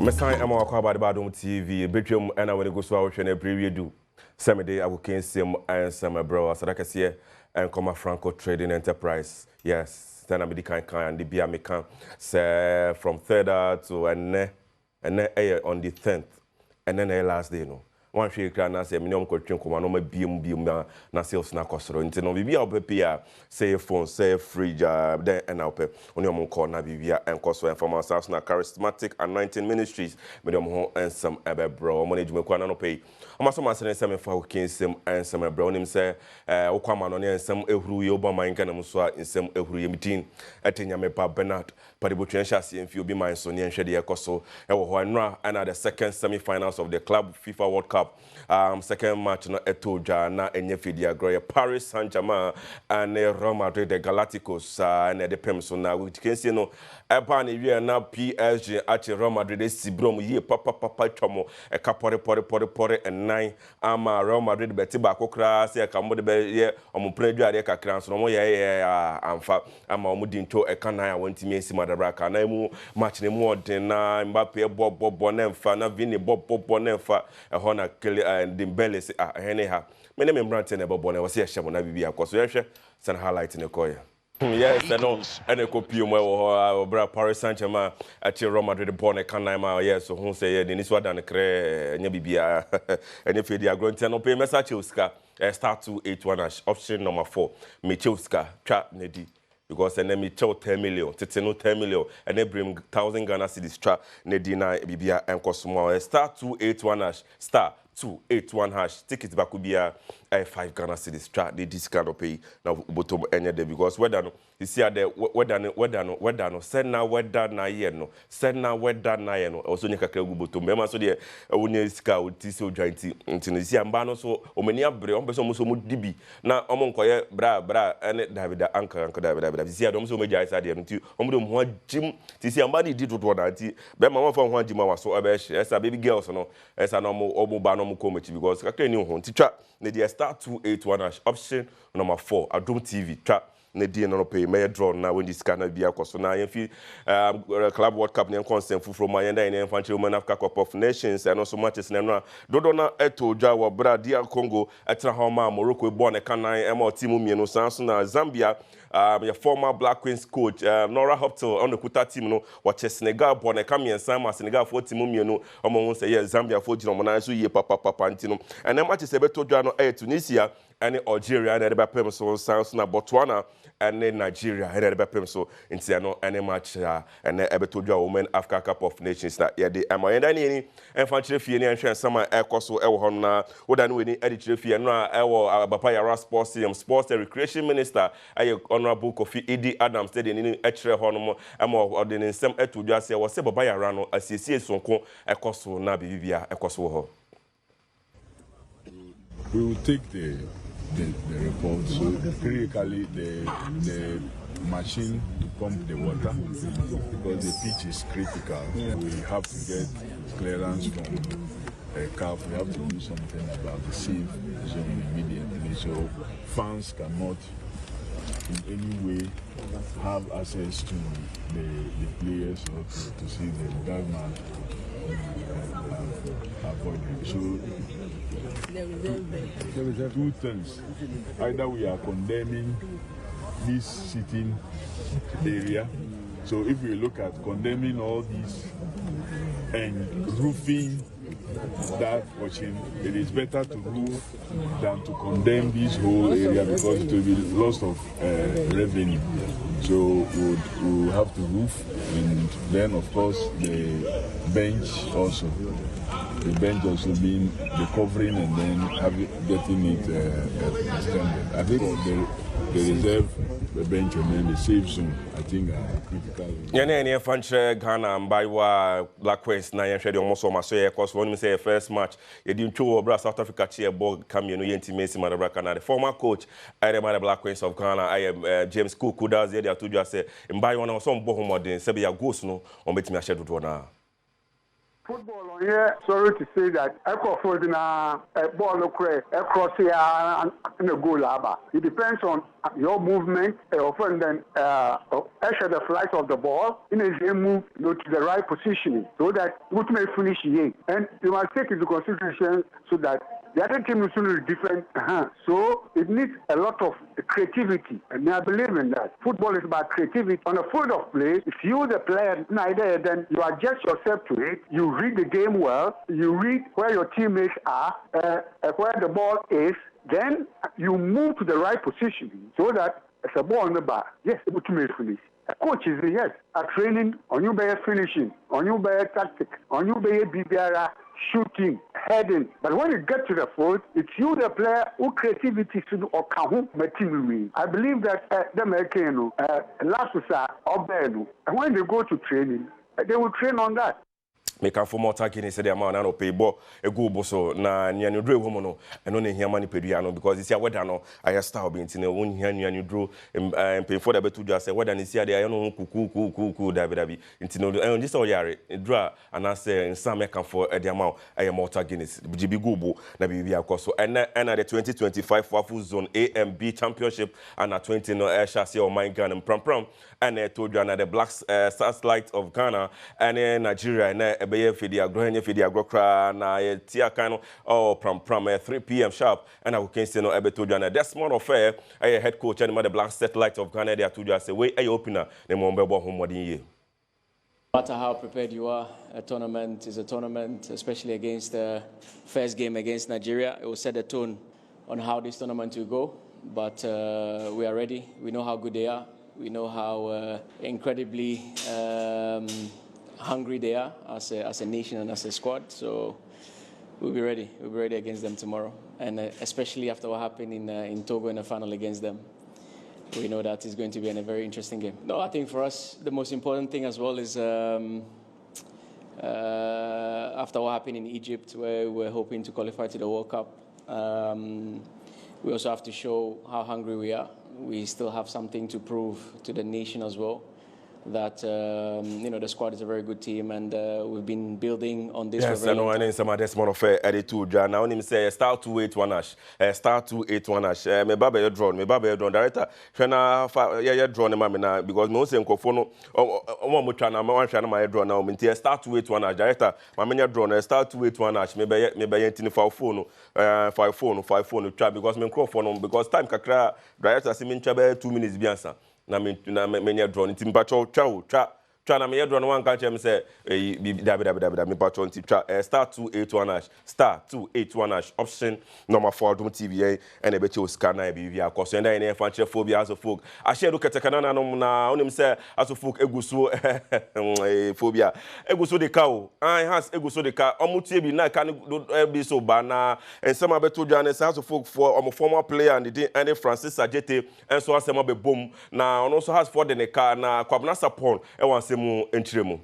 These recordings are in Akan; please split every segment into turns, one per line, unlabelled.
Messan Emma about Badwam TV, Bedroom, and I will go so and a preview do. Some day I will cancel and some bro, so I can see and come a Franco Trading Enterprise. Yes, then I'm the kind and the beer maker say from 3rd to and then on the 10th, and then last day no. One shake and say minimum coaching come on BM na sales na kosoro nti no bibia obepia say phone say fridge then and up on your call na bibia and koso informal house na charismatic anointing ministries medium ho and some bro money dwumekwa na no pay omaso masene sem fa okinsem and some bro nim say okwama no ne ensem ehuru ye obama nka na mso a ensem ehuru ye mitin etenya me pa Bernard paribotwen hase emfi obi man so ne nhwede ye koso e wo ho anra and the second semi-finals of the club FIFA World Cup. Second match na etoja na enye fidia groye Paris Saint-Germain and Real Madrid the Galacticos and the Pemso na we can see no eba na wie na PSG at Real Madrid sibrom ye papa chomo e kapore and 9 ama Real Madrid beti ba kokra se ka mo de be ye omopredu ade kakra so no ye amfa ama omudinto e kan na wantimi esi madabraka na mu match ne mu odin na Mbappe bobo na mfa na Vini bobo na mfa e ho na Dembele say anyhow many membrante na bobo na wase ehye mo na bibia akoso yehwe san highlight ne koye yes no ene copy mo wo bra Paris Saint-Germain at Real Madrid born e kan ma yes so hu say ni so da ne kre nya bibia ene fedi agronte no pay message uska start 281 option number 4 me uska twa ne di because enemy chow 10 million titino 10 million and they bring 1,000 Ghana cedis tra ne di na bibia enkoso star 281 star 281 hash ticket back could be a 5 Ghana cedis tra the discount of pay now bottom any day because whether no you see there whether no send now whether na ye no send now whether na ye no also nya kakra gu bottom be ma so de wonya sika otisi odwanti ntino si amba no so omani abre on person so mo dibi na omo nkoye bra ene David anka David si Adom so meja isa de nti omo dem ho agim ti si amba di dodo na nti be ma mo fa ho agim wa so ebe hye esa baby girls no esa no omo ba no mo komachi because kakra ni ho nti twa ne dia star 281 option number 4 Adom TV twa ne die no pay may draw na when this can be akoso na yemfi club World Cup ne consent fu from ayenda in infantry women Africa Cup of Nations and also matches na no dodo na etoja wa bra dia Congo etra ha ma Morocco e born e kan na team mienu sanso na Zambia your former Black Queens coach Nora Hoptel on the Kuta team no watch Senegal born e kam yensan ma Senegal for team mienu omo won say Zambia for jino mo na so ye papa ntino and then matches e betoja no Tunisia and Algeria and the pem so sanso na Botswana and then Nigeria headed by Pemso in Tiano any match and then Ebetoja Women Africa Cup of Nations that yeah the and then any infantry fee and summer Ecoso Elhona, what I know any editor fee and Bapaya Sports and Recreation Minister, Honorable Kofi Idi Adam said in extra Honomo and more than some Etuja say was Sebabaya Rano as he sees Sonko Ecoso Nabi Via Ecoso.
We will take the report. So critically the machine to pump the water because the pitch is critical. We have to get clearance from a CAF. We have to do something about the safe zone immediately so fans cannot in any way have access to the players or to see the government avoided. So there is two things. Either we are condemning this sitting area. So if we look at condemning all these and roofing that watching, it is better to roof than to condemn this whole area because it will be loss of revenue. So we'll have to roof and then of course the bench also. The bench also being the covering and then getting it extended. I think the reserve, the bench and then the safe zone, I think are critical.
Yeah, any infantry Ghana and by Black Queens na yehwe de almost so say cause one say first match you didn't show bra South Africa chair ball come you know intimacy Madabraka na the former coach I the Black Queens of Ghana I am James Cook who does there to just say by one some boho modern say be ya goes no on betimi a share do na.
Football on here, sorry to say that echo for the ball across here and a goal. It depends on your movement, often then the flight of the ball in a move to the right positioning so that it may finish here. And you must take into consideration so that the other team is really different. So it needs a lot of creativity. And I believe in that. Football is about creativity. On a field of play, if you the player neither, then you adjust yourself to it. You read the game well. You read where your teammates are, where the ball is. Then you move to the right position so that it's a ball on the bar. Yes, able to make finish. A coach is yes, a training on you by finishing, on you by tactic, on you by BBR, shooting, heading. But when you get to the field, it's you, the player, who creativity to do or can win. I believe that the American last was and when they go to training, they will train on that.
Make a formal tagging is the amount of pay bo a go boso na nyanu drew woman and only here money pediano because it's your weather no I style being in a one here and drew and pay for the betu just say weather is here they no cool David into no this all yare draw and I say in some make for the amount I am more tagging is GB Gobo na be so and the 2025 Wafu Zone A and B Championship and a 20 no air chassis or my gun and prom and I told you the Black Stars Light of Ghana and Nigeria and be fedia grohanye fedia grokra na tia kan oh pram 3 p.m. sharp and Agokansie no ebeto dwana Dismantle affair head coach and the Black Satellite of Ghana they told you say we opener na mo mbebo ho modin ye.
No matter how prepared you are, a tournament is a tournament, especially against the first game against Nigeria. It will set the tone on how this tournament will go, but we are ready. We know how good they are. We know how incredibly hungry they are as a nation and as a squad, so we'll be ready. We'll be ready against them tomorrow, and especially after what happened in Togo in the final against them. We know that it's going to be a very interesting game. No, I think for us the most important thing as well is after what happened in Egypt, where we're hoping to qualify to the World Cup, we also have to show how hungry we are. We still have something to prove to the nation as well. That the squad is a very good team, and we've been building on this.
Yes, I know. And some of this one of attitude. Now, when him say start 281 ash, start 281 ash. Me baba your drone, director. Shana yeah drone me na because me say nkofo no. Omo mo twa na me wan hwa na my drone now. Me start 281 ash, director. My menya drone start 281 ash. Me be yentini for phone, 5 phone twa because me nkofo no because time kakra director say me ntwa be 2 minutes bi ansa. Na menya drone nti mpacho twa na me drone wan ka chem say dabi me mpacho nti twa star 281 hash star 281 hash option number 4 Adom TV and ebe che oscan na bi akoso and na fan che phobia as folk a share look at kana na onim say as folk eguso phobia eguso de ka o an has eguso de ka omutie bi na ka be so ba na and some abeto dwane say as folk for former player and Francis Ajete and so asema be boom na also has for the car na kwabna sapon e wan se mu enchiremu.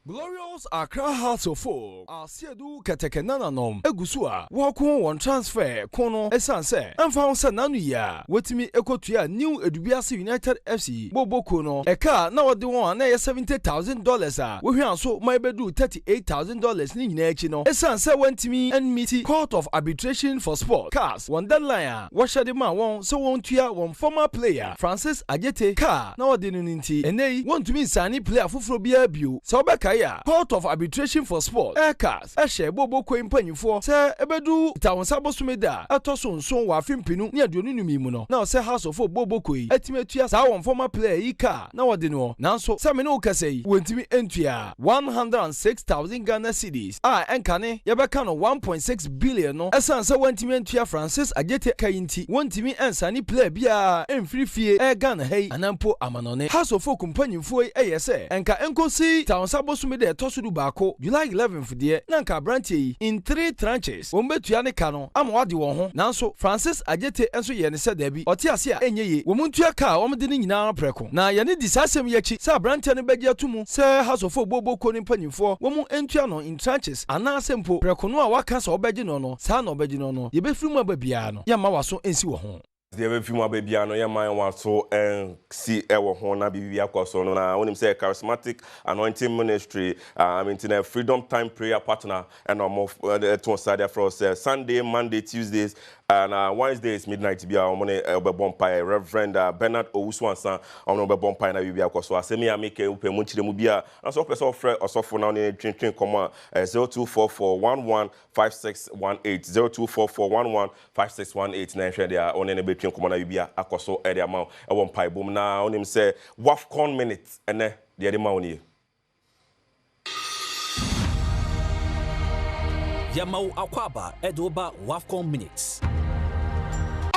Glorious Accra House of Folk, Asiedu Ketekenananom, Egusua, Wakun one transfer, Kono, Esanse, and found Sananuya, Wetimi Ekotuya, New Edubiasi United FC, Bobo Kono, Eka, now the one, $70,000, we also my bedu $38,000 in Nechino, Esanse went to me and meet Court of Arbitration for Sport, Cars, one that liar, Washadima won, so won't to one former player, Francis Ajete, Car, now the Ninti, and they want to me Sani player for Frobia Bu, Sobaka. Court of Arbitration for Sport, Aircars, Ashe Bobo Quimpen for Sir Ebedu, Town Sabosumeda, Atoson Son Wafimpinu, near Dunimimuno. Now, Sir House of Bobo Kui, Etimetia, our former player, Ika, now I didn't now so Samino Kase went to me entria 106,000 Ghana cedis. And Kane, Yabakano 1.6 billion. No, Esansa went to me entria Francis Ajete Kainti, one to me and Sunny play Bia, and free fee, Air Ghana, hey, and Ampo Amanone, House of Folk companion for ASA, and Ka Enko see Town Sabos. De Tosudu Bako, July 11th, dear Nanka Branty in 3 tranches. Umbetuane Cano, Amwadi Won, Nanso, Francis Ajete, and so Yen said Debbie, or Tiasia, Enye, Womuntua car, Omdini na Preco. Na Yani disasem yachi, Sa Brantan Bedia Tumu, Sir House of Bobo Conin Penny for, Woman Entuano in tranches, and now simple, Preconoa Wakas or Bedinono, San or Bedinono, Yebefuma Bebiano, Yamawaso, and Siwahon.
The every few more baby, I know your mind was so and see our hona be so no na when him say charismatic anointing ministry. I mean in a freedom time prayer partner and I'm off to side for us Sunday, Monday, Tuesdays, and Wednesdays midnight to be our money bompire Reverend Bernard Owuswansan on bompire na be so I say me I make a open munchi mu bia and so person offer or so for now ni twin come 0244115618 0244115618 na share there on any between come na bia akoso area ma e won pai bom na onim say WAFCON minutes ene de de ma oni
Yamau Akwaba Edoba WAFCON minutes.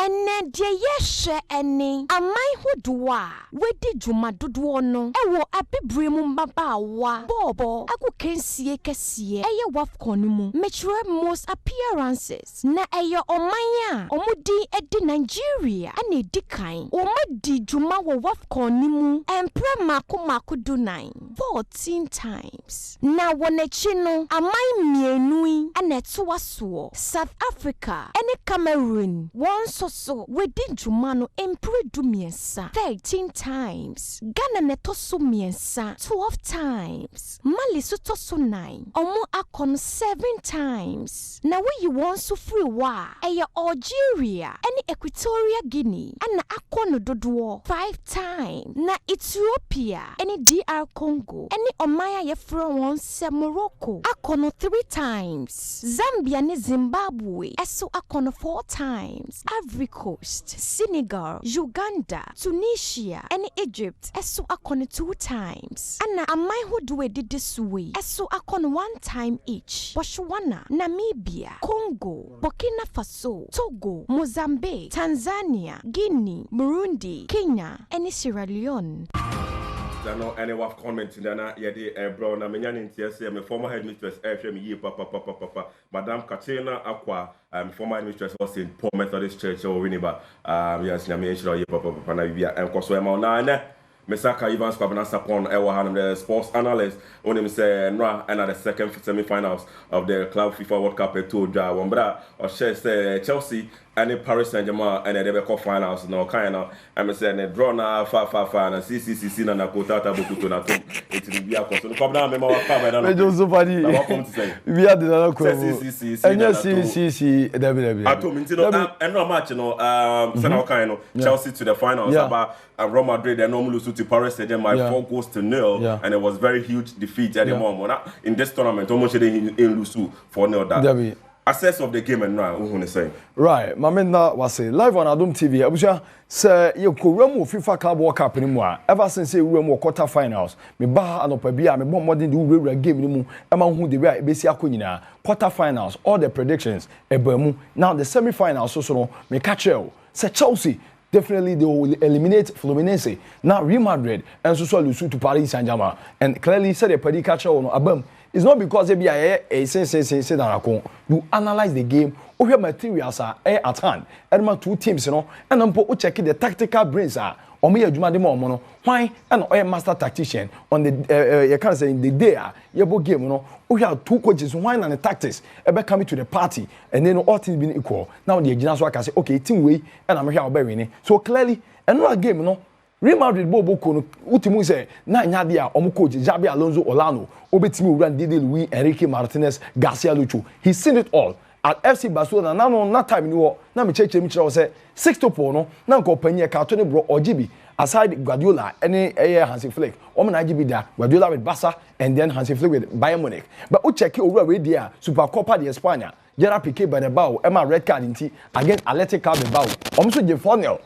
Ene de yeshe ene amai hodoa wedi dwuma dodoɔ no ewo abibre mu mbabawa bobo agokansie kɛseɛ eye WAFCON mu mature most appearances na eye ɔman a ɔmodi edi Nigeria ana edi kan ɔmadi dwuma wɔ WAFCON mu empre mako do 9 14 times na wɔnachi no amai mienui ana ɛtoa soɔ South Africa ene Cameroon once so within Jumano impredu miensa 13 times Ghana netoso miensa 12 times Mali sotoso 9 Omo akon 7 times na we want free wa eya Algeria any Equatorial Guinea and akon dodoɔ 5 times na Ethiopia any DR Congo any Omaya yefro once Morocco akon 3 times Zambia ni Zimbabwe eso akon 4 times Ivory Coast, Senegal, Uganda, Tunisia, and Egypt. Eso akon 2 times. Anna amai who do it this way. Eso akon 1 time each. Botswana, Namibia, Congo, Burkina Faso, Togo, Mozambique, Tanzania, Guinea, Burundi, Kenya, and Sierra Leone.
There no any WAF comment in there yet bro na menya ntia my former headmistress me ye papa Madam Katrina Akwa former headmistress was in Paul Methodist Church or Winneba yes na me sure ye papa na bia enkoso e ma na Mesaka Evans Pabana Sapon Ewa the sports analyst on him say Nra and the second semi-finals of the Club FIFA World Cup to Ja Wambra or say Chelsea and Paris Saint-Germain and the Rebecca finals no kind of I'm saying a draw na fa na CCC na kota ta bokuto na to it will be a question come down memo wa fa na
no so funny we are the na ko CCC
Adom and no match no final kind Chelsea to the finals about Real Madrid and normally lose to Paris Saint-Germain 4-0 and it was very huge defeat at the moment in this tournament almost they in lose 4-0 that access of the game and now who say
right mamena was say live on Adom TV abuja say you kowramu FIFA Club World Cup ni mu ever since we were quarter finals me ba anopa bia me bomb modern the wura game ni mu e ma hu the way e besi akonyina quarter finals all the predictions ebamu now the semi finals so no me catch you say Chelsea definitely they will eliminate Fluminense now Real Madrid and so lose to Paris Saint-Germain and clearly said the pedi catch on abam. It's not because they be a say you analyze the game, or your materials are at hand. And my 2 teams, you know, and I'm checking the tactical brains are on me a Juma de Mono. Why? And a master tactician on the you can't say in the day, your game, you know, we have 2 coaches, wine and the tactics, ever coming to the party, and then all things being equal. Now the general can say, okay, team way, and I'm here bearing. So clearly, another game, you know. Real Madrid bobo kono utimu say na nya dia omo coach Xabi Alonso Olano obetimi run Dede Luis Enrique Martinez Garcia Lucho he seen it all at FC Barcelona na no na time ni wo na me cheche mi kire say 6-4 no na nko panye ka to ne bro Ojibi aside Guardiola any Hansi Flick o me na Ojibi da Guardiola with Barca and then Hansi Flick with Bayern Munich but o check owura we dia Supercopa de España Gerard Piqué by the bow Emma red card inti against Atletico Bilbao o so je 4-0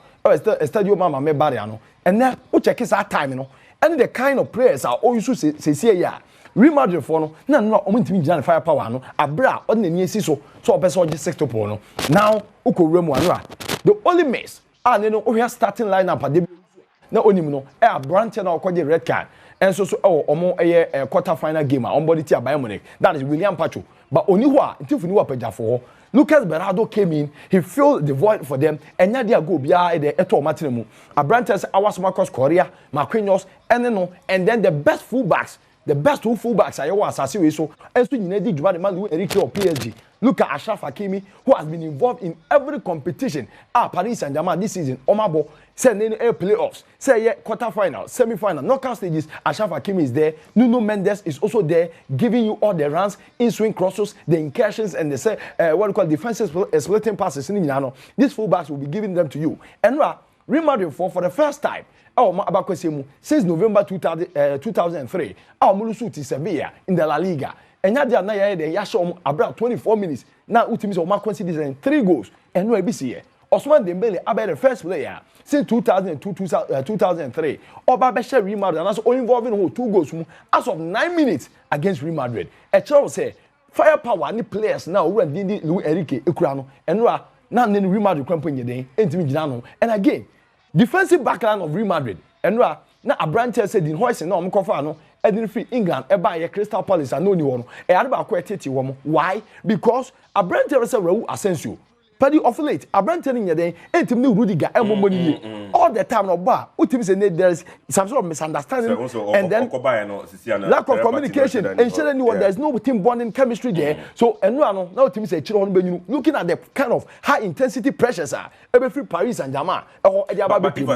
Estadio Mama me Bariano and then we check his time you know and the kind of players are all you say yeah Real Madrid for no na omuntimi gina firepower no abra on the near so person just 6-4 no now ukoremu anu the only miss and no we are starting lineup at na onim no brand na okoje red card and so omo quarter final game on body tia Bayern Munich that is William Pacho but oni ho a ntifu ni wa pagya for Lucas Berardo came in, he filled the void for them, and now they go beyond the Eto Martinemu. Abrantes, Awas Marcos Correa, Marquinhos, and then the best fullbacks, the best 2 fullbacks I was so, and so you need to Enrique or PSG. Look at Ashraf Hakimi, who has been involved in every competition. Paris Saint-Germain this season, Omabo, say playoffs, say quarterfinal, semi-final, knockout stages. Ashraf Hakimi is there. Nuno Mendes is also there, giving you all the runs, in-swing crosses, the incursions, and the what we call defensive splitting passes. These fullbacks will be giving them to you. And Real Madrid for the first time, since November 2003, Sevilla in the La Liga. And yet, they show about 24 minutes. Now, Utimis or Marco Citizen 3 goals. And no ABC. Osman Dembele, about the first player since 2002 2003. Or Babesha Real Madrid, and also involving 2 goals as of 9 minutes against Real Madrid. A child say, firepower, any players now, who are Luis Enrique, Ucrano, and now Real Madrid company, and again, defensive backline of Real Madrid, and now a branch said in Hoyson, no, Mkofano. Edin free England, eba Crystal Palace and no new one. Why? Because a brand terrace Raul Asensio. Paddy of late, a brand telling you day, and to new Rudiger, money all the time of bar. There is some sort of misunderstanding and then lack of communication. And showing you there's no team bonding chemistry there. So and now team say looking at the kind of high intensity pressures are every free Paris and Germain.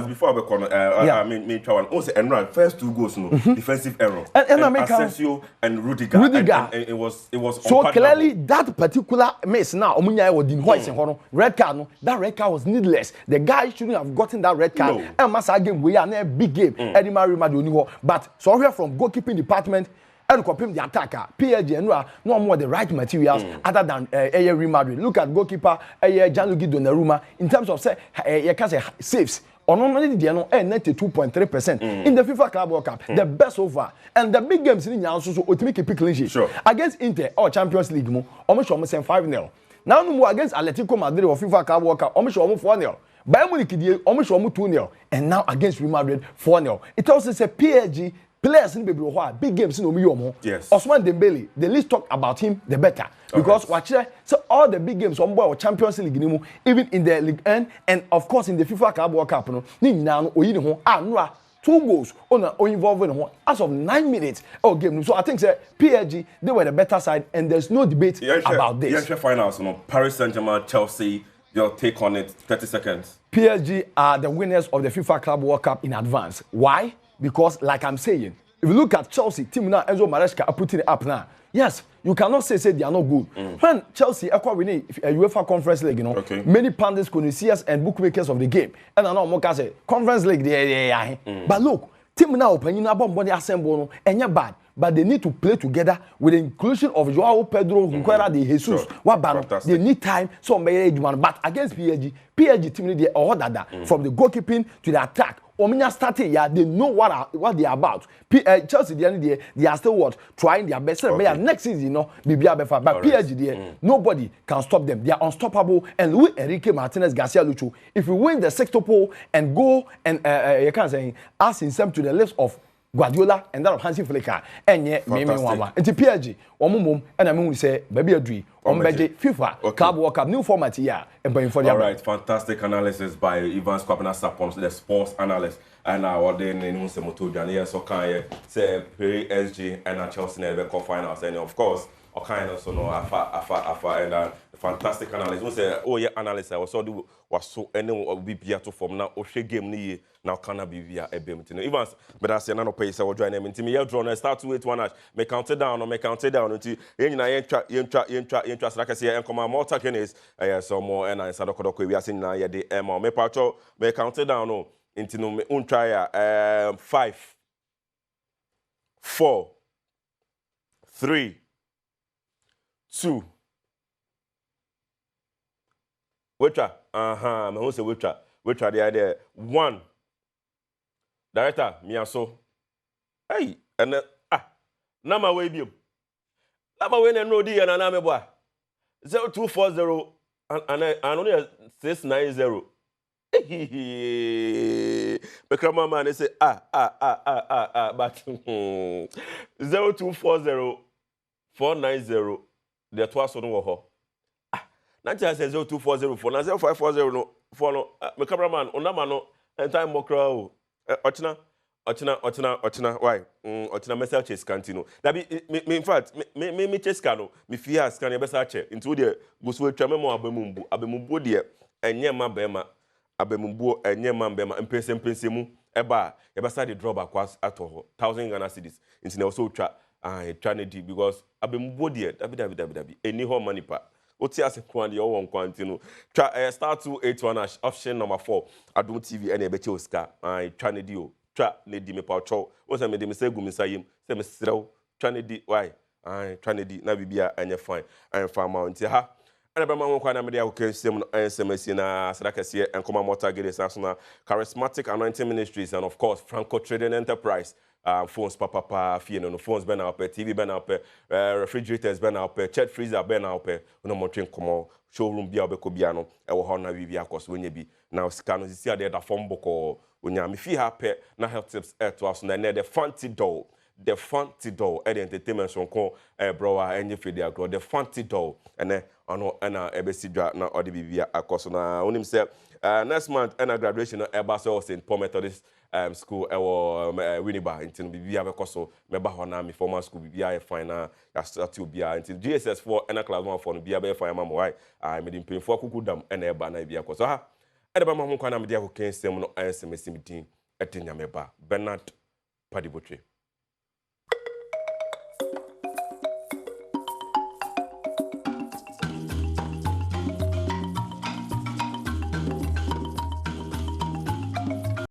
Before I mean, also and first 2 goals, no defensive error. And Asensio and Rudiger. And it was
so clearly that particular miss now. Omunya was in Hoyson. Red card, no, that red card was needless. The guy shouldn't have gotten that red card. And Massa game, we are in a big game. Eddie Mario Madonigo. But so here from goalkeeping department, and compare the attacker, PSG and no more the right materials other than Real Madrid. Look at goalkeeper Gianluigi Donnarumma in terms of say saves. On only the 92.3% in the FIFA Club World Cup, the best so far. And the big games in the also ultimately pick clean sheet against Inter or Champions League. Almost 5-0. Now no more against Atletico Madrid or FIFA Cup World Cup, almost 4-0. Bayern Munich almost 2-0, and now against Real Madrid 4-0. It also says PSG players in baby big games in Omiyomo.
Yes.
Osman Dembele, the least talk about him, the better. Because watch so all the big games on board Champions League, even in the League N and of course in the FIFA Club World Cup, no, 2 goals involving as of 9 minutes game. So I think PSG they were the better side and there's no debate about this.
Finals, Paris Saint-Germain, Chelsea, your take on it, 30 seconds.
PSG are the winners of the FIFA Club World Cup in advance. Why? Because like I'm saying, if you look at Chelsea, team now Enzo Maresca are putting it up now. Yes, you cannot say they are not good. When Chelsea are winning a UEFA Conference League, many pundits, connoisseurs, and bookmakers of the game, and I know Moka say Conference League, but look, team now opening up body assemble and you're bad. But they need to play together with the inclusion of Joao Pedro, Guerra, de Jesus. They need time, so but against PSG team need order from the goalkeeping to the attack. Omnia started, they know what they are about. Chelsea, they are still trying their best. Next season, but PSG, nobody can stop them. They are unstoppable. And Luis Enrique Martinez Garcia Lucho, if we win the sector pole and go and you can say ask himself to the list of Guardiola and that of Hansi Flick, and yet, it's PSG, and I mean, we say, baby, agree. FIFA Club World Cup, new format here, and by for the
right, fantastic analysis by Ivan Skwapina Sapons, the sports analyst, and our then in Musemoto, so can say PSG and Chelsea never finals, and of course, or kind of so no, Afa, and fantastic analysis. We say, oh yeah, analysis. I was so anyone be to form now. Oshe game ni now cannot be via a beam. Even but I say no pay. So join them. Inti me here draw. Start to wait 1 hour. Me count it down. Until interest. Like I say, and come more talking is some more and I said okay. We are seeing now. Yeah, the me pacho me count it down. No, into no me try 5, 4, 3, 2. Witra, me who say Witra the idea 1. Director, me also. Hey, and number way biom. Number way and no D and aname boy. 0240 and only 690. Because my man they say but 0240 490 the twice on wo. Nanti says 0240 0540 no for no me cameraman on na no and time mo kra o ochina Ochina, why? Ochina message chase cantino. That be, in fact, me chase cano, me fear scan your message into the Guswe Tramemo Abemumbu, dear, and Yama Bema, Abemumbu, and Yama Bema, and Pensemu, Eba, Ebasa the drawback was at all, 1,000 Ghana cedis, into also trap, Trinity, because Abemumbu, dear, any home money pa. Oti ase kwandi yo won kwantino twa star 281 option number 4 Adom TV ene beche Oscar twa ne di o twa ne di me pa cho o se me de me se gu me sayim se me srew twa ne di why twa ne di na bibia enye fine farm nti ha ene ba ma won kwa na me de Agokansie no SMS na sadakase enkoma mortar gede na charismatic anointing ministries and of course Franco Trading Enterprise. Phones papa no phones ben out TV ben out refrigerators ben out chat freezer ben out no more train come showroom bia obeko bia no e wo ho na wi akos wonya bi na sika no sisi ade da form boko wonya me fi ha pe na health tips to us na the fancy doll e the entertainment so ko bro enye fidi agro the fancy doll ene ono na ebesidwa na ode bibia akos na onim say next month and graduation eba so St. Paul Methodist school Winneba until bibia bekoso meba ho na me formal school bibia fine na ya start bia until GSS 4 and class 1 for bibia be fine mama why I made him pay for kukudam and eba na bia koso ha edeba ma ho kwa na me dia Agokansie no ansem esimdin etinya meba Bernard Padibotre.